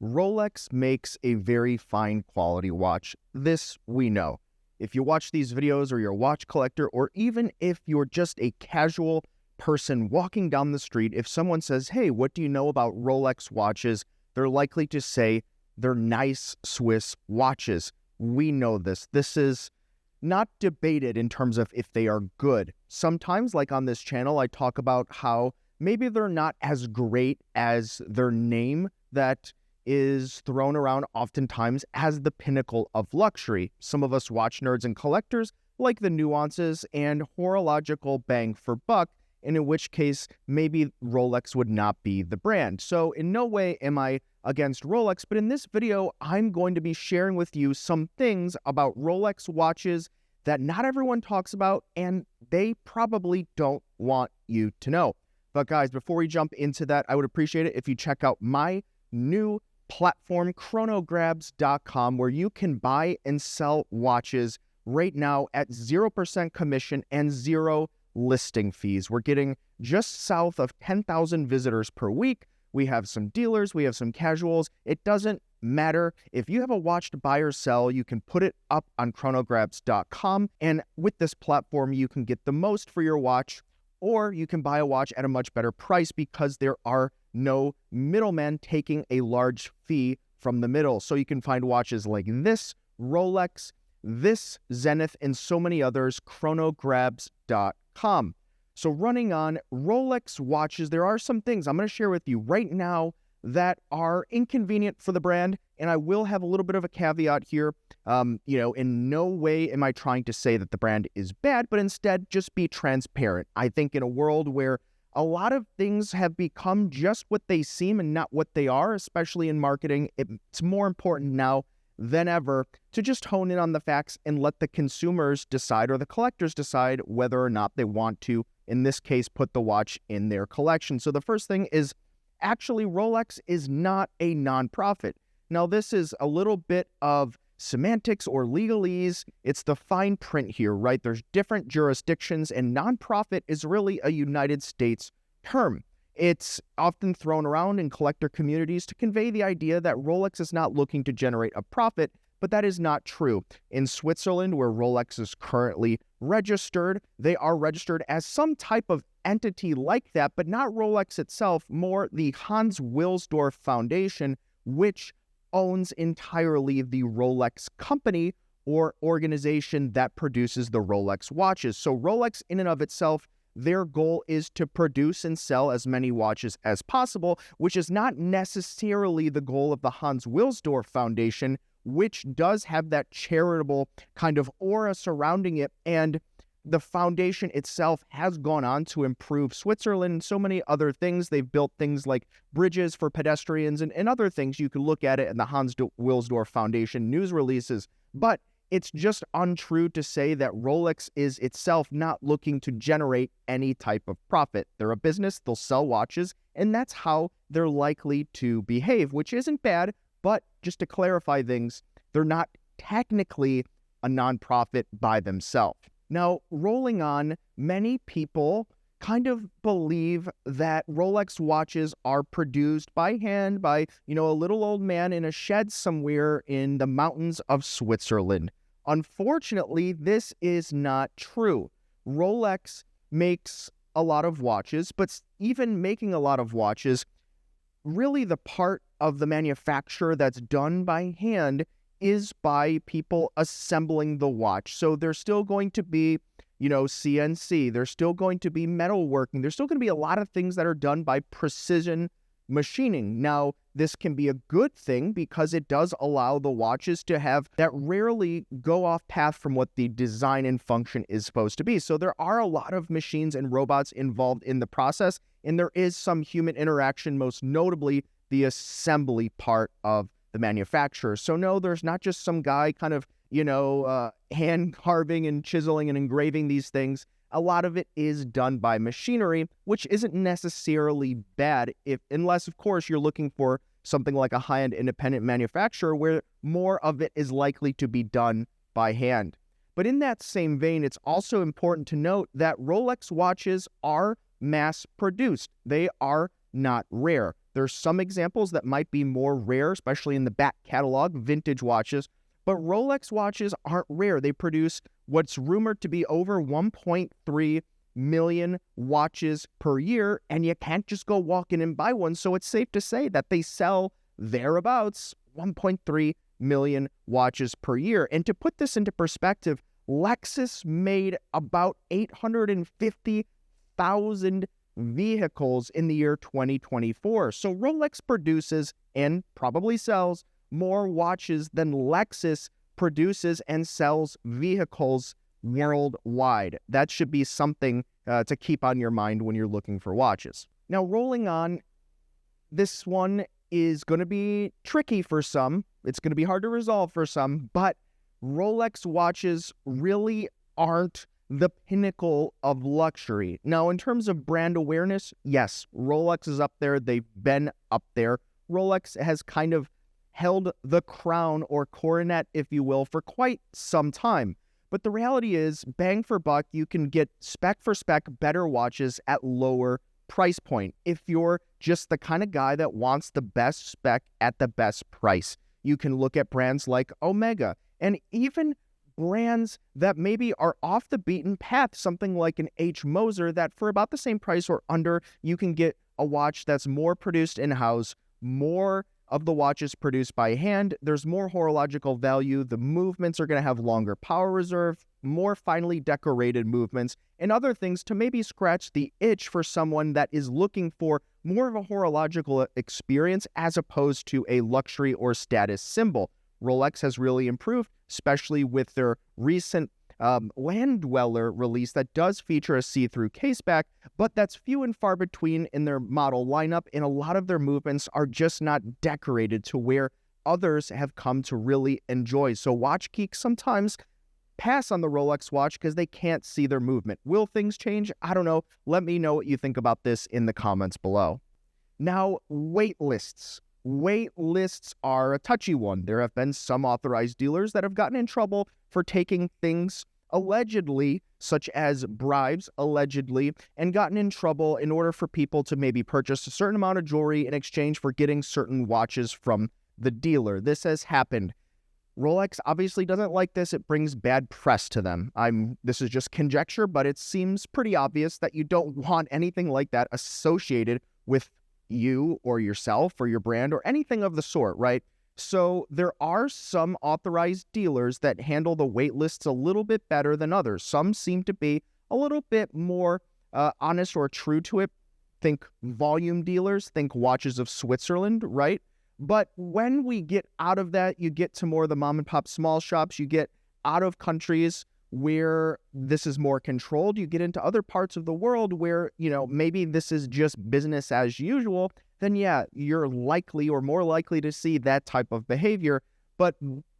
Rolex makes a very fine quality watch. This we know. If you watch these videos or you're a watch collector, or even if you're just a casual person walking down the street, if someone says, hey, what do you know about Rolex watches? They're likely to say they're nice Swiss watches. We know this. This is not debated in terms of if they are good. Sometimes, like on this channel, I talk about how maybe they're not as great as their name that is thrown around oftentimes as the pinnacle of luxury. Some of us watch nerds and collectors like the nuances and horological bang for buck, and in which case maybe Rolex would not be the brand. So in no way am I against Rolex, but in this video, I'm going to be sharing with you some things about Rolex watches that not everyone talks about, and they probably don't want you to know. But guys, before we jump into that, I would appreciate it if you check out my new platform, chronograbs.com, where you can buy and sell watches right now at 0% commission and 0 listing fees. We're getting just south of 10,000 visitors per week. We have some dealers, we have some casuals. It doesn't matter. If you have a watch to buy or sell, you can put it up on chronograbs.com. And with this platform, you can get the most for your watch, or you can buy a watch at a much better price because there are no middlemen taking a large fee from the middle. So you can find watches like this Rolex, this Zenith, and so many others, chronograbs.com. So running on Rolex watches, there are some things I'm going to share with you right now that are inconvenient for the brand. And I will have a little bit of a caveat here. In no way am I trying to say that the brand is bad, but instead just be transparent. I think in a world where a lot of things have become just what they seem and not what they are, especially in marketing, it's more important now than ever to just hone in on the facts and let the consumers decide, or the collectors decide, whether or not they want to, in this case, put the watch in their collection. So the first thing is, actually, Rolex is not a nonprofit. Now, this is a little bit of semantics or legalese. It's the fine print here, right? There's different jurisdictions, and nonprofit is really a United States term. It's often thrown around in collector communities to convey the idea that Rolex is not looking to generate a profit, but that is not true. In Switzerland, where Rolex is currently registered, they are registered as some type of entity like that, but not Rolex itself, more the Hans Wilsdorf Foundation, which owns entirely the Rolex company or organization that produces the Rolex watches. So Rolex in and of itself, their goal is to produce and sell as many watches as possible, which is not necessarily the goal of the Hans Wilsdorf Foundation, which does have that charitable kind of aura surrounding it. And the foundation itself has gone on to improve Switzerland and so many other things. They've built things like bridges for pedestrians and other things. You can look at it in the Hans Wilsdorf Foundation news releases. But it's just untrue to say that Rolex is itself not looking to generate any type of profit. They're a business, they'll sell watches, and that's how they're likely to behave, which isn't bad. But just to clarify things, they're not technically a nonprofit by themselves. Now, rolling on, many people kind of believe that Rolex watches are produced by hand by, a little old man in a shed somewhere in the mountains of Switzerland. Unfortunately, this is not true. Rolex makes a lot of watches, but even making a lot of watches, really the part of the manufacturer that's done by hand is by people assembling the watch. So there's still going to be, CNC. There's still going to be metalworking. There's still going to be a lot of things that are done by precision machining. Now, this can be a good thing because it does allow the watches to have that rarely go off path from what the design and function is supposed to be. So there are a lot of machines and robots involved in the process, and there is some human interaction, most notably the assembly part of the manufacturer. So no, there's not just some guy kind of, hand carving and chiseling and engraving these things. A lot of it is done by machinery, which isn't necessarily bad, unless, of course, you're looking for something like a high-end independent manufacturer where more of it is likely to be done by hand. But in that same vein, it's also important to note that Rolex watches are mass-produced. They are not rare. There's some examples that might be more rare, especially in the back catalog, vintage watches, but Rolex watches aren't rare. They produce what's rumored to be over 1.3 million watches per year, and you can't just go walk in and buy one. So it's safe to say that they sell thereabouts 1.3 million watches per year. And to put this into perspective, Lexus made about 850,000 vehicles in the year 2024. So Rolex produces and probably sells more watches than Lexus produces and sells vehicles worldwide. That should be something to keep on your mind when you're looking for watches. Now, rolling on, this one is going to be tricky for some. It's going to be hard to resolve for some, but Rolex watches really aren't the pinnacle of luxury. Now, in terms of brand awareness, yes, Rolex is up there. They've been up there. Rolex has kind of held the crown or coronet, if you will, for quite some time. But the reality is, bang for buck, you can get spec for spec better watches at lower price point if you're just the kind of guy that wants the best spec at the best price. You can look at brands like Omega, and even brands that maybe are off the beaten path, something like an H. Moser, that for about the same price or under, you can get a watch that's more produced in-house, more of the watches produced by hand. There's more horological value. The movements are going to have longer power reserve, more finely decorated movements, and other things to maybe scratch the itch for someone that is looking for more of a horological experience as opposed to a luxury or status symbol. Rolex has really improved, especially with their recent Land Dweller release that does feature a see-through caseback, but that's few and far between in their model lineup, and a lot of their movements are just not decorated to where others have come to really enjoy. So watch geeks sometimes pass on the Rolex watch because they can't see their movement. Will things change? I don't know. Let me know what you think about this in the comments below. Now, wait lists. Wait lists are a touchy one. There have been some authorized dealers that have gotten in trouble for taking things allegedly, such as bribes, allegedly, and gotten in trouble in order for people to maybe purchase a certain amount of jewelry in exchange for getting certain watches from the dealer. This has happened. Rolex obviously doesn't like this. It brings bad press to them. This is just conjecture, but it seems pretty obvious that you don't want anything like that associated with you or yourself or your brand or anything of the sort, right? So there are some authorized dealers that handle the wait lists a little bit better than others. Some seem to be a little bit more honest or true to it. Think volume dealers, think Watches of Switzerland, right? But when we get out of that, you get to more of the mom and pop small shops, you get out of countries where this is more controlled, you get into other parts of the world where, maybe this is just business as usual, then yeah, you're likely or more likely to see that type of behavior. But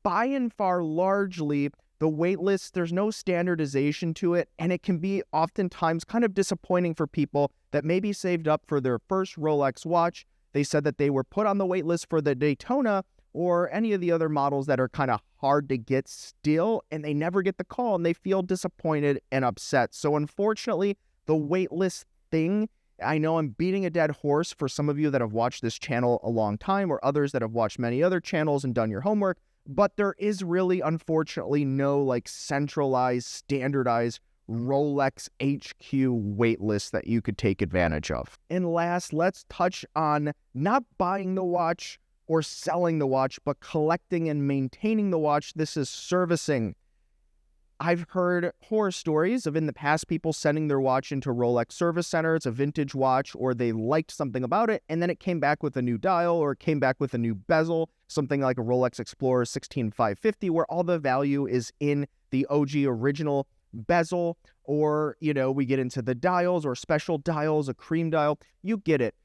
by and far, largely, the wait list, there's no standardization to it, and it can be oftentimes kind of disappointing for people that maybe saved up for their first Rolex watch. They said that they were put on the wait list for the Daytona or any of the other models that are kind of hard to get still, and they never get the call, and they feel disappointed and upset. So unfortunately, the wait list thing, I know I'm beating a dead horse for some of you that have watched this channel a long time, or others that have watched many other channels and done your homework, but there is really, unfortunately, no centralized, standardized Rolex HQ wait list that you could take advantage of. And last, let's touch on not buying the watch or selling the watch, but collecting and maintaining the watch. This is servicing. I've heard horror stories of in the past people sending their watch into Rolex Service Center. It's a vintage watch, or they liked something about it, and then it came back with a new dial, or it came back with a new bezel, something like a Rolex Explorer 16550, where all the value is in the OG original bezel, or, we get into the dials or special dials, a cream dial. You get it.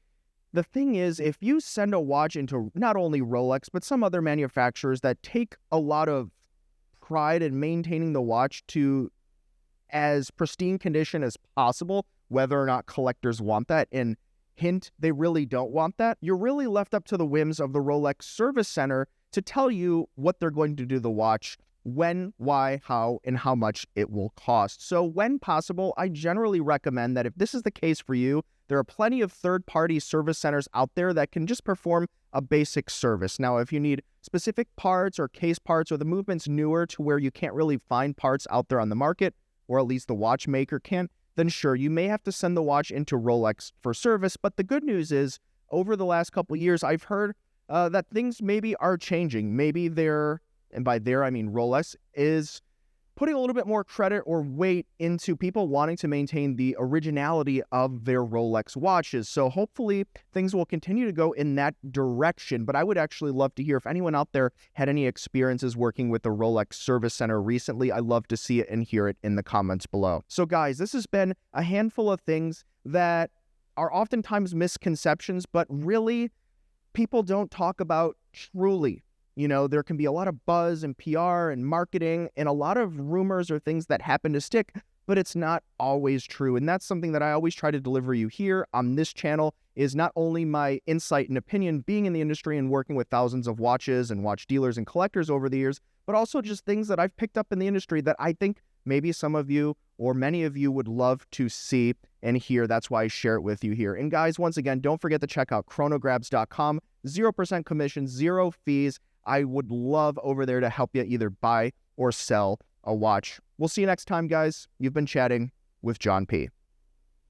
The thing is, if you send a watch into not only Rolex, but some other manufacturers that take a lot of pride in maintaining the watch to as pristine condition as possible, whether or not collectors want that, and hint, they really don't want that, you're really left up to the whims of the Rolex Service Center to tell you what they're going to do to the watch, when, why, how, and how much it will cost. So when possible, I generally recommend that if this is the case for you, there are plenty of third-party service centers out there that can just perform a basic service. Now, if you need specific parts or case parts, or the movement's newer to where you can't really find parts out there on the market, or at least the watchmaker can't, then sure, you may have to send the watch into Rolex for service. But the good news is, over the last couple of years, I've heard that things maybe are changing. Maybe they're, and by there I mean Rolex, is putting a little bit more credit or weight into people wanting to maintain the originality of their Rolex watches. So hopefully things will continue to go in that direction. But I would actually love to hear if anyone out there had any experiences working with the Rolex Service Center recently. I'd love to see it and hear it in the comments below. So guys, this has been a handful of things that are oftentimes misconceptions, but really people don't talk about truly. You know, there can be a lot of buzz and PR and marketing and a lot of rumors or things that happen to stick, but it's not always true. And that's something that I always try to deliver you here on this channel, is not only my insight and opinion being in the industry and working with thousands of watches and watch dealers and collectors over the years, but also just things that I've picked up in the industry that I think maybe some of you or many of you would love to see and hear. That's why I share it with you here. And guys, once again, don't forget to check out chronograbs.com. 0% commission, 0 fees. I would love over there to help you either buy or sell a watch. We'll see you next time, guys. You've been chatting with John P.